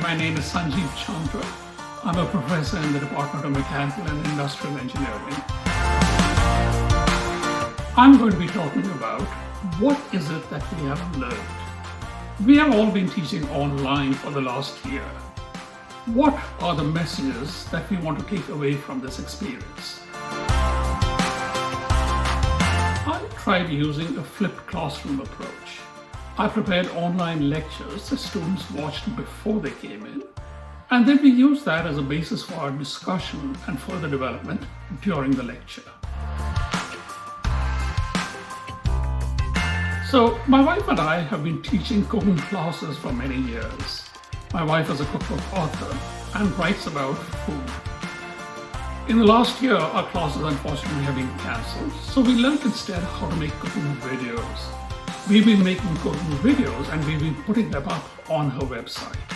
my name is Sanjeev Chandra. I'm a professor in the Department of Mechanical and Industrial Engineering. I'm going to be talking about what is it that we have learned. We have all been teaching online for the last year. What are the messages that we want to take away from this experience? I tried using a flipped classroom approach. I prepared online lectures that students watched before they came in, and then we used that as a basis for our discussion and further development during the lecture. So my wife and I have been teaching cooking classes for many years. My wife is a cookbook author and writes about food. In the last year, our classes unfortunately have been cancelled, so we learned instead how to make cooking videos. We've been making cooking videos and we've been putting them up on her website.